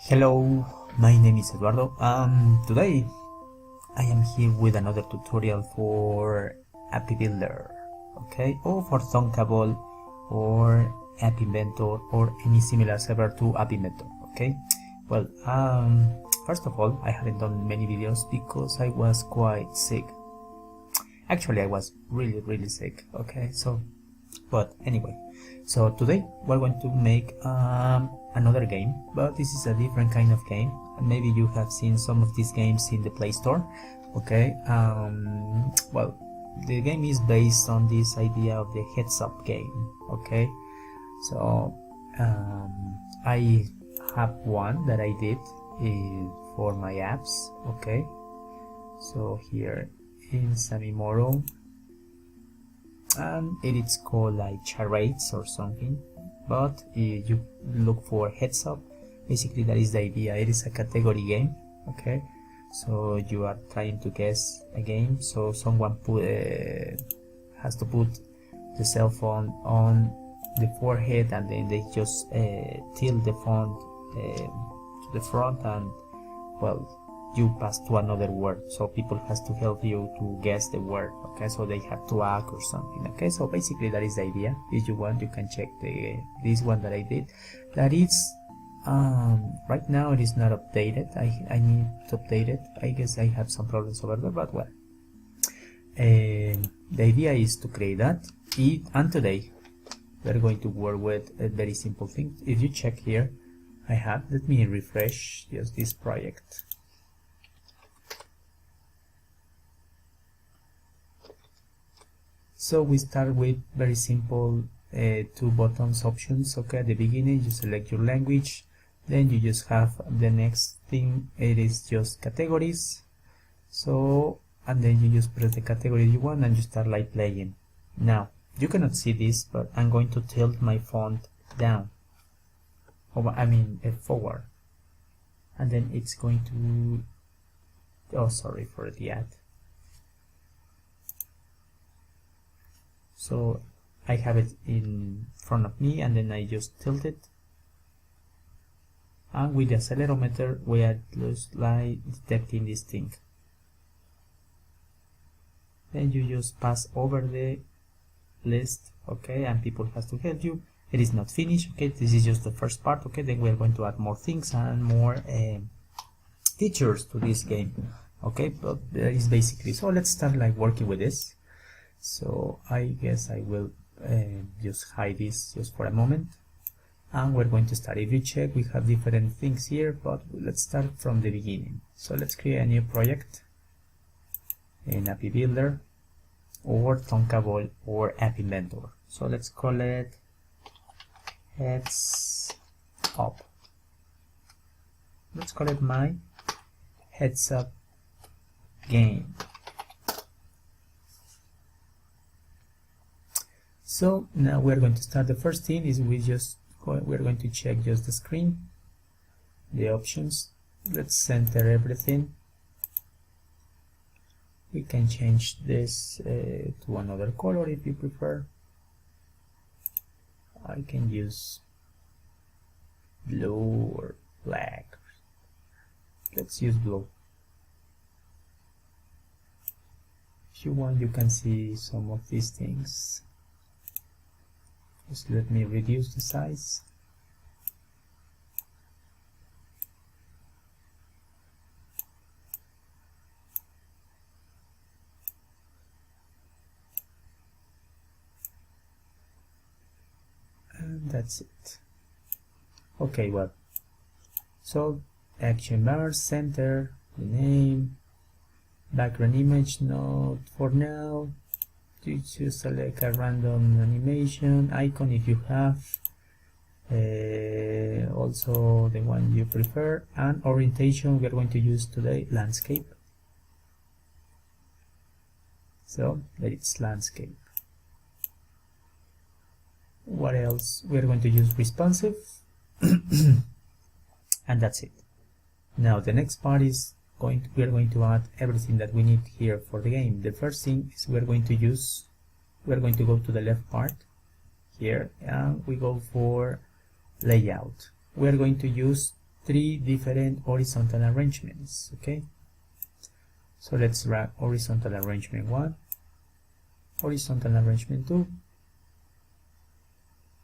Hello, my name is Eduardo. Today I am here with another tutorial for Appybuilder, okay, or for Thunkable or App Inventor or any similar server to App Inventor, okay. Well, first of all, I haven't done many videos because I was quite sick. Actually, I was really sick, okay. But anyway, so today we're going to make another game, but this is a different kind of game. Maybe you have seen some of these games in the Play Store, okay. Well, the game is based on this idea of the HeadsUp game, okay. So I have one that I did for my apps, okay. So here in Samimoro, and it is called like charades or something, but you look for heads up. Basically that is the idea. It is a category game, okay. So you are trying to guess a game, so someone has to put the cell phone on the forehead, and then they just tilt the phone to the front, and well, you pass to another word, so people has to help you to guess the word, okay. So they have to act or something, okay. So basically that is the idea. If you want, you can check this one that I did. That is right now it is not updated. I need to update it. I guess I have some problems over there, but well, the idea is to create that. And today we're going to work with a very simple thing. If you check here, let me refresh just this project. So we start with very simple two buttons options, okay. At the beginning you select your language, then you just have the next thing, it is just categories. So, and then you just press the category you want and you start like playing. Now you cannot see this, but I'm going to tilt my font down, forward, and then it's going to, oh sorry for the ad. So I have it in front of me, and then I just tilt it, and with the accelerometer we are just like detecting this thing. Then you just pass over the list, okay, and people has to help you. It is not finished, okay. This is just the first part, okay. Then we are going to add more things and more features to this game, okay. But that is basically, so let's start like working with this. So I guess I will just hide this just for a moment, and we're going to start. If you check, we have different things here, but let's start from the beginning. So let's create a new project in Appybuilder or Thunkable or App Inventor. So let's call it HeadsUp. Let's call it my HeadsUp game. So now we're going to start. The first thing is we're going to check just the screen, the options. Let's center everything. We can change this to another color if you prefer. I can use blue or black. Let's use blue. If you want, you can see some of these things. Just let me reduce the size. And that's it. Okay, well, so action bars, center, the name, background image, not for now. You choose select a random animation icon if you have, also the one you prefer, and orientation we are going to use today landscape. So that it's landscape. What else? We are going to use responsive and that's it. Now the next part is we are going to add everything that we need here for the game. The first thing is we are going to go to the left part here, and we go for layout. We are going to use 3 different horizontal arrangements. Okay, so let's run horizontal arrangement 1, horizontal arrangement 2,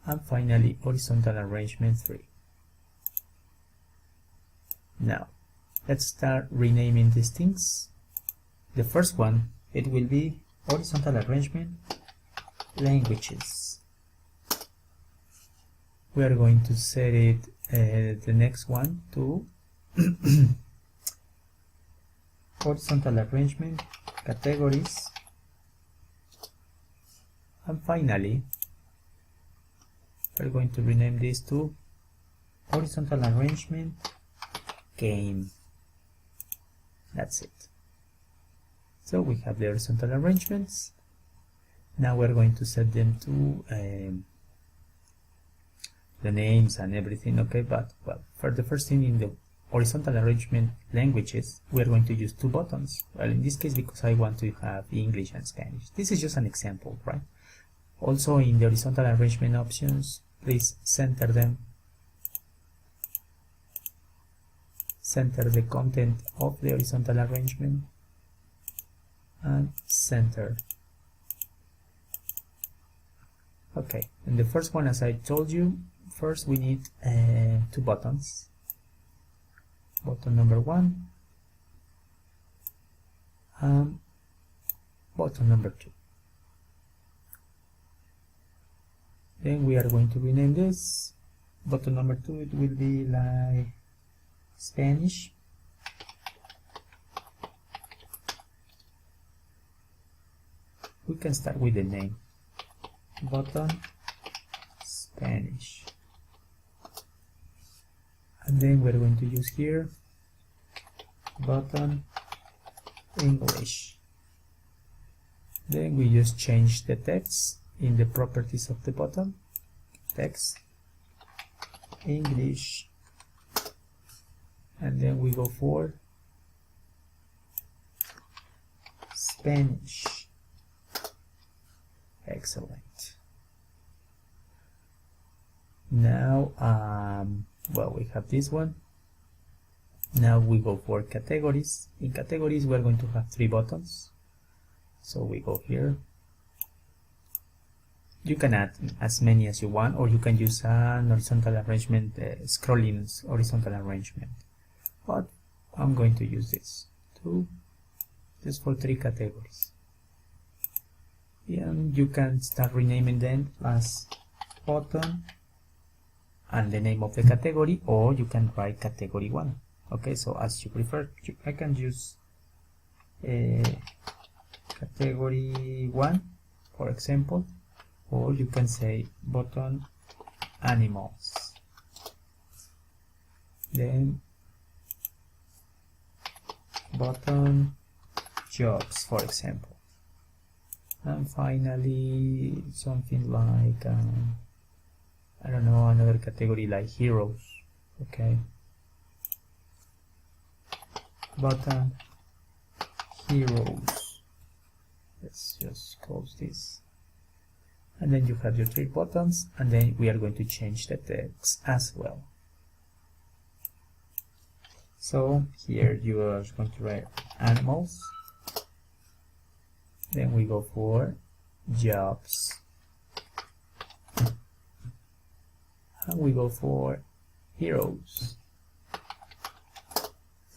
and finally horizontal arrangement 3. Now let's start renaming these things. The first one, it will be horizontal arrangement languages. We are going to set it the next one to horizontal arrangement categories, and finally we're going to rename this to horizontal arrangement game. That's it. So we have the horizontal arrangements. Now we're going to set them to the names and everything. Okay, but well, for the first thing, in the horizontal arrangement languages, we're going to use 2 buttons. Well, in this case, because I want to have English and Spanish. This is just an example, right? Also, in the horizontal arrangement options, please center them. Center the content of the horizontal arrangement and center. Okay, and the first one, as I told you, first we need 2 buttons. Button number 1 and button number 2. Then we are going to rename this. Button number 2, it will be like Spanish. We can start with the name. Button Spanish. And then we're going to use here button English. Then we just change the text in the properties of the button. Text English, and then we go for Spanish. Excellent. Now well, we have this one. Now we go for categories. In categories we're going to have 3 buttons, so we go here. You can add as many as you want, or you can use an horizontal arrangement, scrolling horizontal arrangement, but I'm going to use this 2 just for 3 categories. And you can start renaming them as button and the name of the category, or you can write category 1. Okay, so as you prefer, I can use category 1, for example, or you can say button animals, then button jobs, for example, and finally something like I don't know, another category like heroes. Okay, button heroes. Let's just close this, and then you have your 3 buttons, and then we are going to change the text as well. So here you are going to write animals, then we go for jobs, and we go for heroes.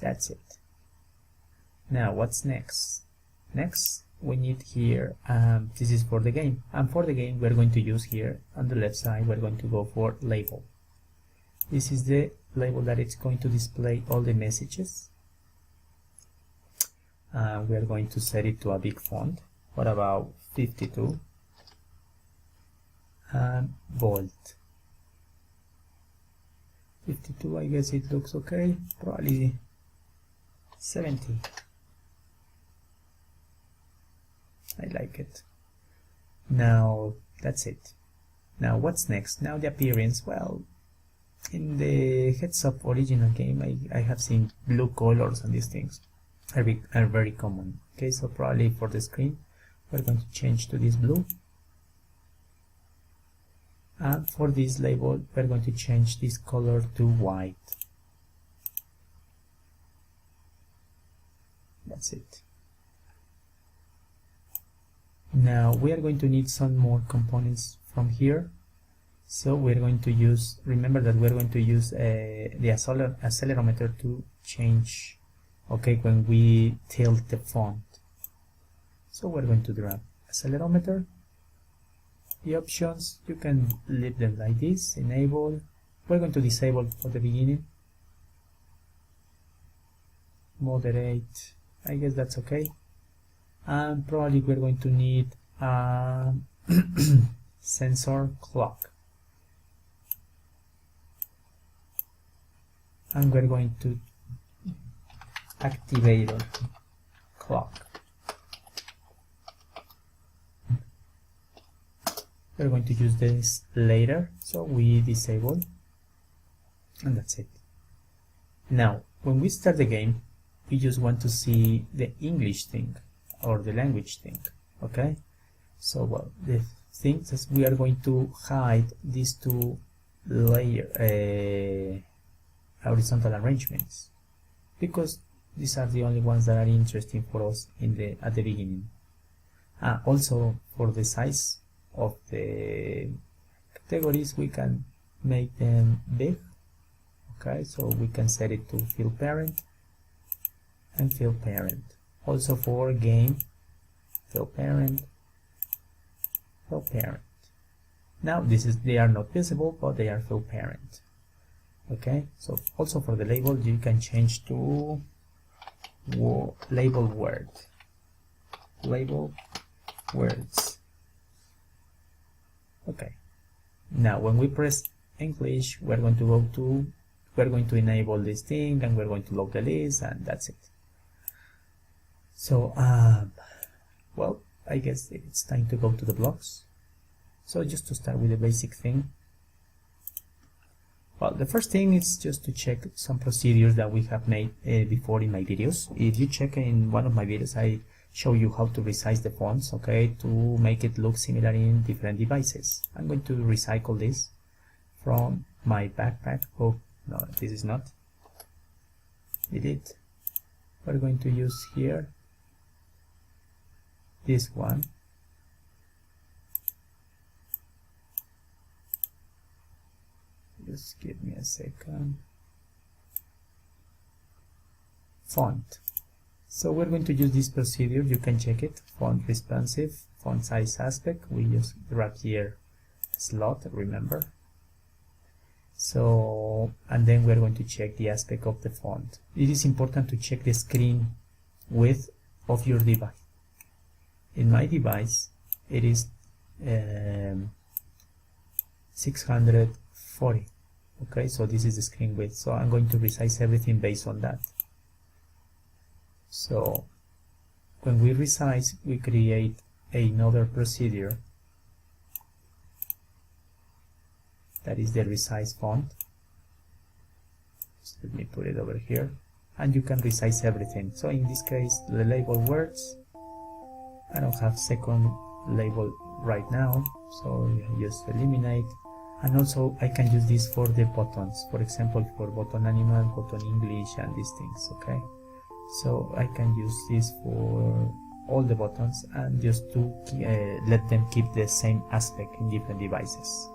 That's it. Now what's next? Next we need here, this is for the game, and for the game we're going to use here on the left side, we're going to go for label. This is the label that it's going to display all the messages. We are going to set it to a big font. What about 52? And bold. 52, I guess it looks okay. Probably 70. I like it. Now that's it. Now what's next? Now the appearance. Well, in the HeadsUp original game, I have seen blue colors, and these things are very common. Okay, so probably for the screen we're going to change to this blue, and for this label we're going to change this color to white. That's it. Now we are going to need some more components from here. So we're going to use, remember that we're going to use the accelerometer to change, okay, when we tilt the font. So we're going to grab accelerometer. The options, you can leave them like this, enable. We're going to disable for the beginning. Moderate, I guess that's okay. And probably we're going to need a sensor clock. And we're going to Appybuilder clock. We're going to use this later, so we disable, and that's it. Now, when we start the game, we just want to see the English thing or the language thing, okay? So, well, the thing is we are going to hide these two layer horizontal arrangements because these are the only ones that are interesting for us in at the beginning. Also, for the size of the categories, we can make them big. Okay, so we can set it to fill parent and fill parent. Also for game, fill parent, fill parent. Now they are not visible, but they are fill parent. Okay, so also for the label, you can change to label word, label words. Okay, now when we press English, we're going to enable this thing, and we're going to load the list, and that's it. So well, I guess it's time to go to the blocks. So just to start with the basic thing, well, the first thing is just to check some procedures that we have made before in my videos. If you check in one of my videos, I show you how to resize the fonts, okay, to make it look similar in different devices. I'm going to recycle this from my backpack. Oh, no, this is not. Delete. We're going to use here this one. Just give me a second. Font. So we're going to use this procedure. You can check it. Font responsive, font size aspect. We just grab here slot, remember. So, and then we're going to check the aspect of the font. It is important to check the screen width of your device. In my device, it is 640. Okay, so this is the screen width. So I'm going to resize everything based on that. So when we resize, we create another procedure that is the resize font. Just let me put it over here, and you can resize everything. So in this case, the label words, I don't have second label right now, so I just eliminate. And also I can use this for the buttons, for example, for button animal, button English, and these things. Okay, so I can use this for all the buttons and just to let them keep the same aspect in different devices.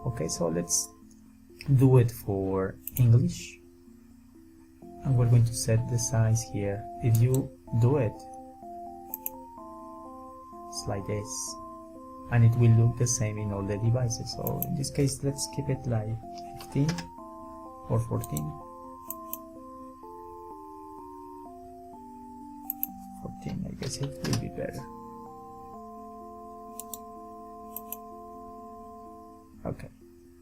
Okay, so let's do it for English, and we're going to set the size here. If you do it, it's like this, and it will look the same in all the devices. So in this case, let's keep it like 15 or 14. 14, I guess it will be better. Okay,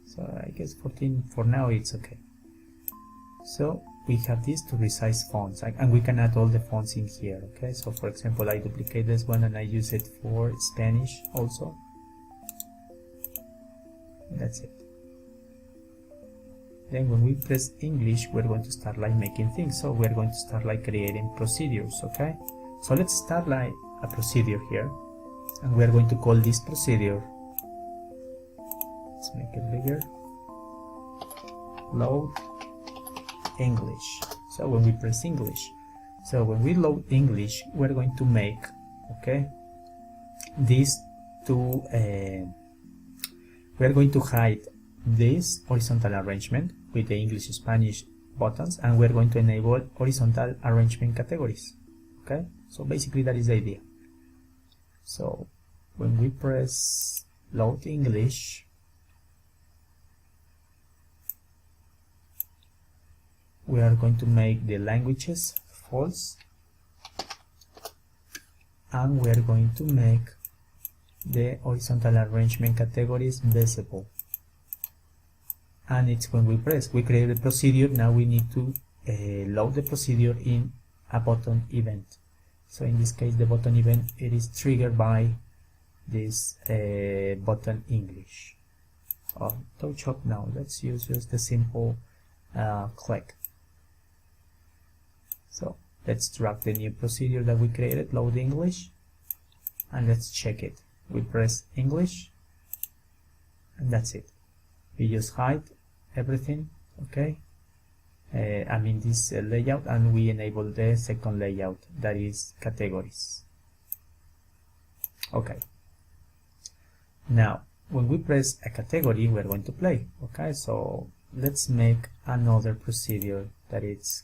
so I guess 14 for now, it's okay. So we have this to resize fonts, and we can add all the fonts in here. Okay, so for example, I duplicate this one and I use it for Spanish also. That's it. Then when we press English, we're going to start like making things. So we're going to start like creating procedures. Okay, so let's start like a procedure here, and we're going to call this procedure, let's make it bigger, load English. So when we press English, So when we load English, we're going to make, okay, these two, we're going to hide this horizontal arrangement with the English Spanish buttons, and we're going to enable horizontal arrangement categories. Okay, so basically that is the idea. So when we press load English, we are going to make the languages false, and we are going to make the horizontal arrangement categories visible. And it's when we create the procedure. Now we need to load the procedure in a button event. So in this case, the button event, it is triggered by this button English. Touch up now. Let's use just the simple click. So let's drag the new procedure that we created, load English, and let's check it. We press English, and that's it. We just hide everything, okay? I mean this layout, and we enable the second layout, that is categories. Okay. Now, when we press a category, we're going to play. Okay, so let's make another procedure that it's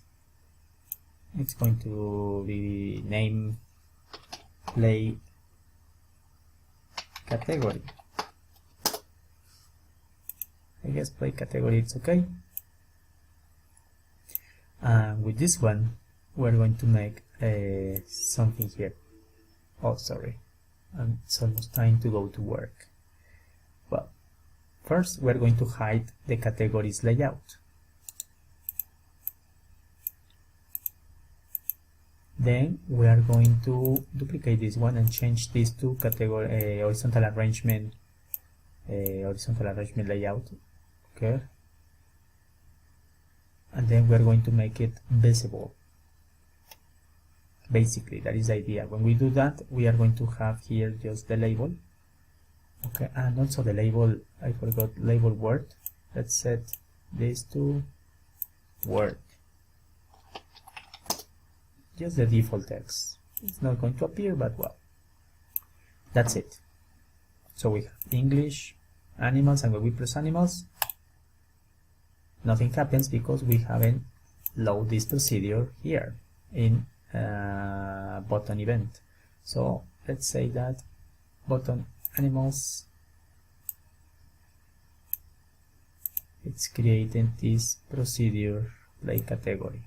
going to be named play category. I guess play category, it's okay. And with this one, we're going to make something here. Oh, sorry, it's almost time to go to work. Well, first we're going to hide the categories layout. Then we are going to duplicate this one and change this to category horizontal arrangement layout. Okay, and then we're going to make it visible. Basically, that is the idea. When we do that, we are going to have here just the label. Okay, and also the label, I forgot label word. Let's set this to word. Just the default text. It's not going to appear, but well, that's it. So we have English, animals, and when we press animals, nothing happens because we haven't loaded this procedure here in button event. So let's say that button animals, it's creating this procedure play category.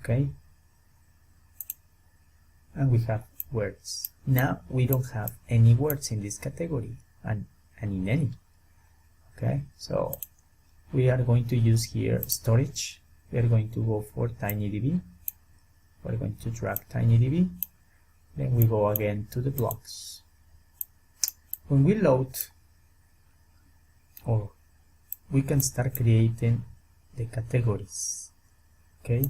Okay, and we have words. Now we don't have any words in this category and in any. Okay, so we are going to use here storage. We are going to go for TinyDB. We're going to drag TinyDB. Then we go again to the blocks. When we load, or we can start creating the categories. Okay,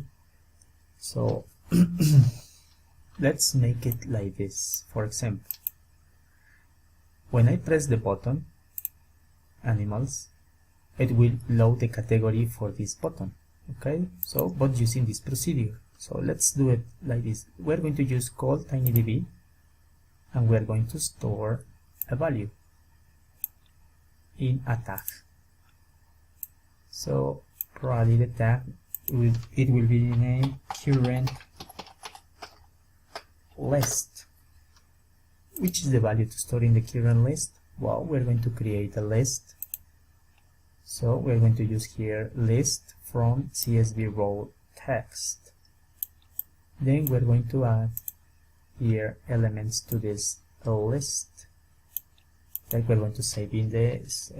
so let's make it like this. For example, when I press the button animals, it will load the category for this button. Okay, so but using this procedure. So let's do it like this. We're going to use call TinyDB, and we're going to store a value in a tag. So probably the tag it will be named current list. Which is the value to store in the current list? Well, we're going to create a list. So we're going to use here list from CSV row text. Then we're going to add here elements to this list that we're going to save in this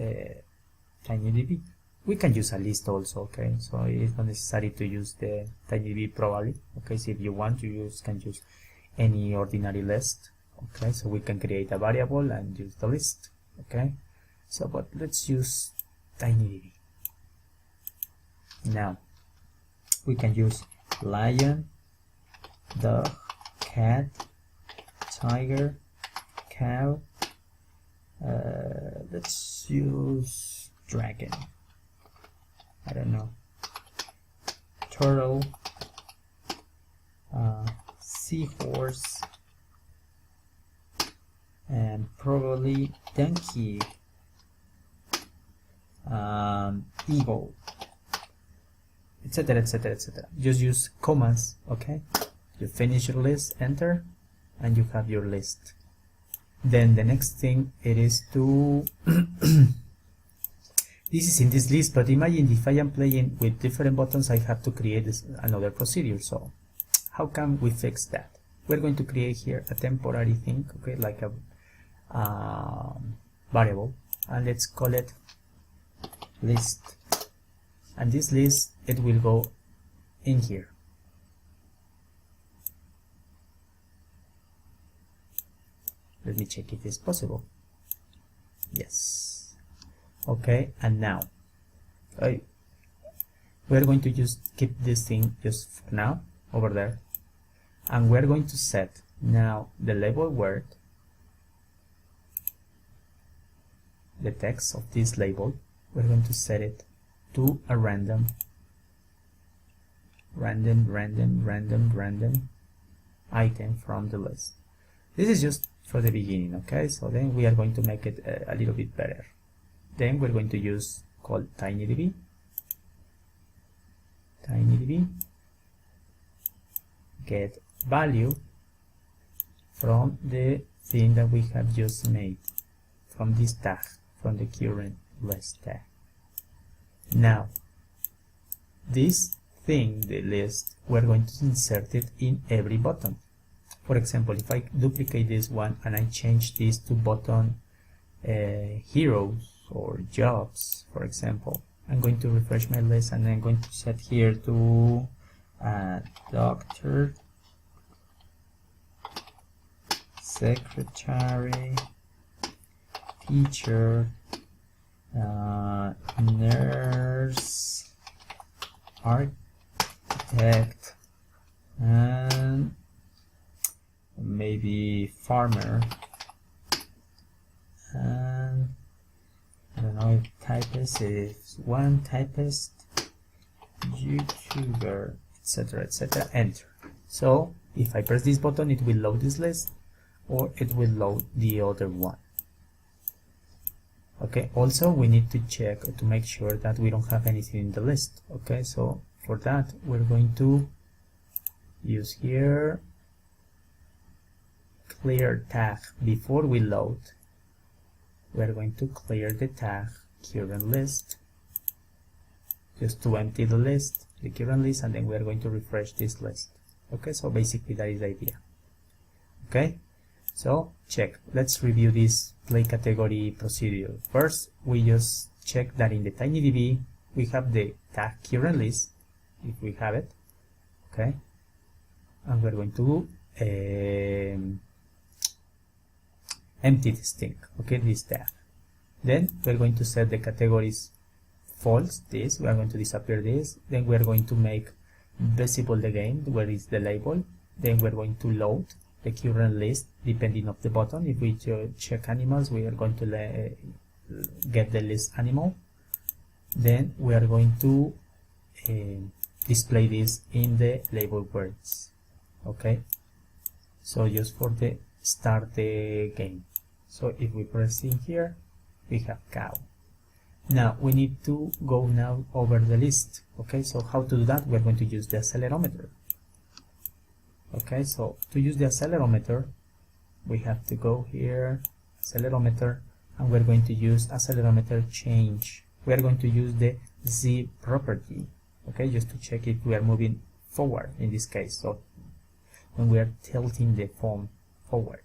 TinyDB. We can use a list also, okay? So it's not necessary to use the TinyDB probably. Okay, so if you want, you can use any ordinary list. Okay, so we can create a variable and use the list. Okay, so but let's use TinyDB. Now we can use lion, dog, cat, tiger, cow. Let's use dragon. I don't know. turtle, seahorse, and probably donkey, eagle, etc, etc, etc. Just use commas. Okay, you finish your list, enter, and you have your list. Then the next thing it is to this is in this list, but imagine if I am playing with different buttons, I have to create another procedure. So how can we fix that? We're going to create here a temporary thing, okay, like a variable, and let's call it list, and this list, it will go in here. Let me check if it's possible. Yes. Okay, and now we're going to just keep this thing just for now over there, and we're going to set now the label word, the text of this label, we're going to set it to a random item from the list. This is just for the beginning, okay? So then we are going to make it a little bit better. Then we're going to use called tinydb, get value from the thing that we have just made, from this tag, from the current list tag. Now this thing, the list, we're going to insert it in every button. For example, if I duplicate this one and I change this to button heroes or jobs, for example, I'm going to refresh my list and I'm going to set here to doctor, secretary, teacher, nurse, architect, and maybe farmer, and I don't know if typist is one, typist, YouTuber, etc, etc, enter. So if I press this button, it will load this list, or it will load the other one. Okay, also we need to check to make sure that we don't have anything in the list. Okay, so for that we're going to use here clear tag. Before we load, we're going to clear the tag current list, just to empty the list, the current list, and then we're going to refresh this list. Okay, so basically that is the idea. Okay, so check. Let's review this play category procedure. First, we just check that in the tinydb we have the tag current list, if we have it. Okay, and we're going to empty this thing, okay, this tag. Then we're going to set the categories false, this, we are going to disappear this. Then we're going to make visible the game where is the label. Then we're going to load the current list depending of the button. If we check animals, we are going to get the list animal. Then we are going to display this in the label words. Okay, so just for the start the game. So if we press in here, we have cow. Now we need to go now over the list. Okay, so how to do that? We're going to use the accelerometer. Okay, so to use the accelerometer, we have to go here, accelerometer, and we're going to use accelerometer change. We are going to use the Z property, okay, just to check if we are moving forward in this case. So when we are tilting the phone forward.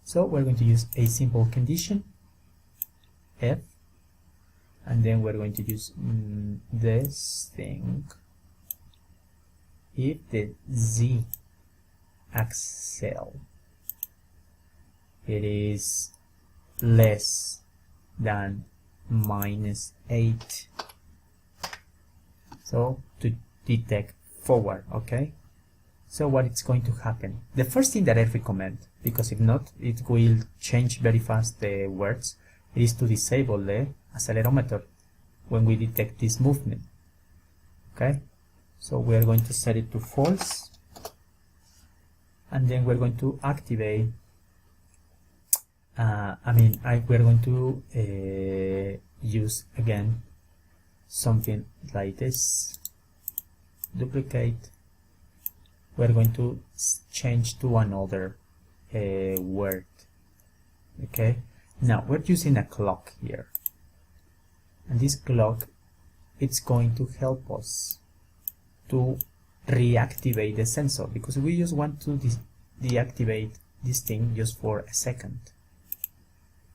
So we're going to use a simple condition, F, and then we're going to use this thing. If the Z axle it is less than -8, so to detect forward. Okay, so what is going to happen? The first thing that I recommend, because if not it will change very fast the words, is to disable the accelerometer when we detect this movement. Okay, So we are going to set it to false, and then we're going to activate we're going to use again something like this. Duplicate. We're going to change to another word. Okay, now we're using a clock here, and this clock, it's going to help us to reactivate the sensor, because we just want to deactivate this thing just for a second.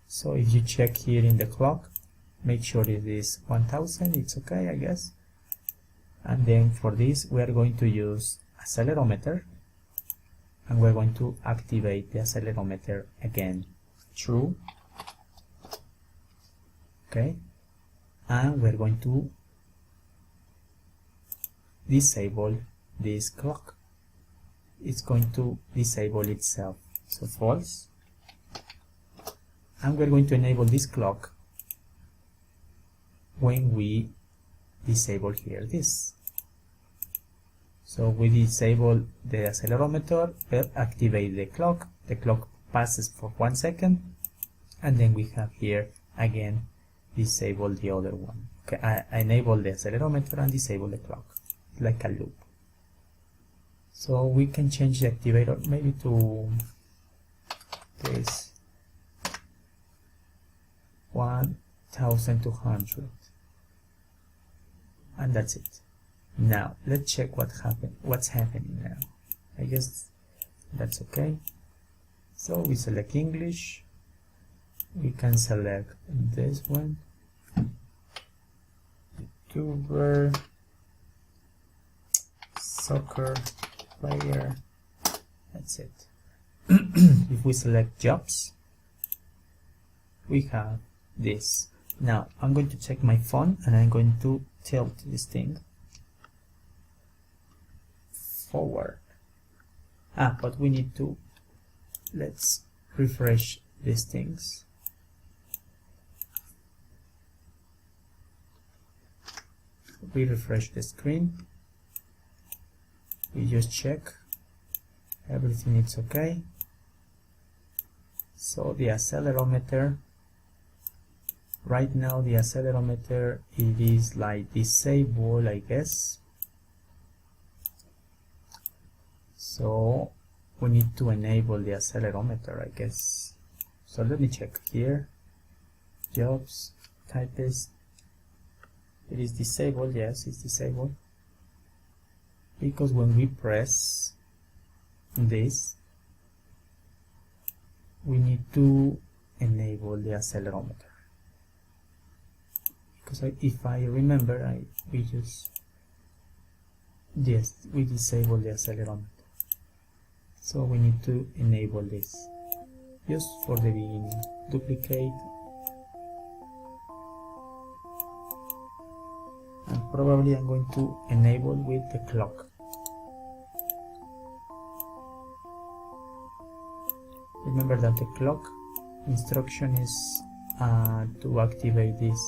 So if you check here in the clock, make sure it is 1000, it's okay, I guess. And then for this we are going to use accelerometer, and we're going to activate the accelerometer again, true. Okay, and we're going to disable this clock. It's going to disable itself, so false. And we're going to enable this clock when we disable here this. So we disable the accelerometer, activate the clock passes for 1 second, and then we have here again disable the other one. Okay, I enable the accelerometer and disable the clock, like a loop. So we can change the activator maybe to this 1200, and that's it. Now let's check what's happening now. I guess that's okay. So we select English, we can select this one, YouTuber, soccer player, that's it. If we select jobs, we have this. Now I'm going to check my phone, and I'm going to tilt this thing forward. But we need to, let's refresh these things. We refresh the screen, we just check everything is okay. So the accelerometer, right now the accelerometer, it is like disabled, I guess. So we need to enable the accelerometer, I guess. So let me check here. Jobs, typist. It is disabled, yes, it's disabled. Because when we press this, we need to enable the accelerometer. Because if I remember, we disable the accelerometer. So we need to enable this just for the beginning. Duplicate, and probably I'm going to enable with the clock. Remember that the clock instruction is to activate this.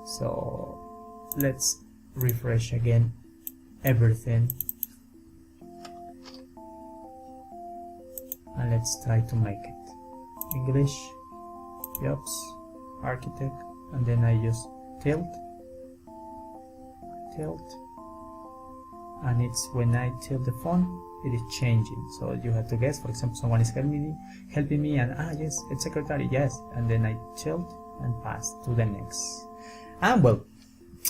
So let's refresh again everything, and let's try to make it English, jobs, architect, and then I just tilt, and it's when I tilt the phone, it is changing. So you have to guess. For example, someone is helping me, and yes, it's secretary, yes, and then I tilt and pass to the next. And well,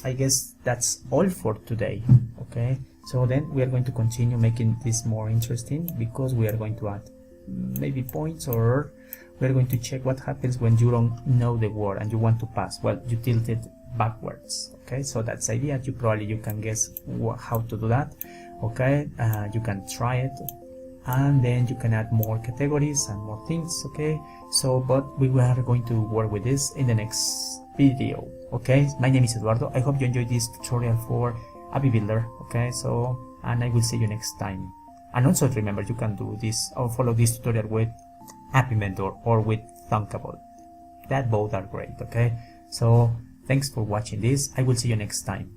I guess that's all for today. Okay, so then we are going to continue making this more interesting, because we are going to add maybe points, or we're going to check what happens when you don't know the word and you want to pass. Well, you tilt it backwards. Okay, so that's the idea. You can guess how to do that. Okay, you can try it, and then you can add more categories and more things. Okay, so but we are going to work with this in the next video. Okay, my name is Eduardo. I hope you enjoyed this tutorial for Appybuilder. Okay, so, and I will see you next time. And also remember, you can do this or follow this tutorial with App Inventor or with Thunkable. That both are great. Okay, so thanks for watching this. I will see you next time.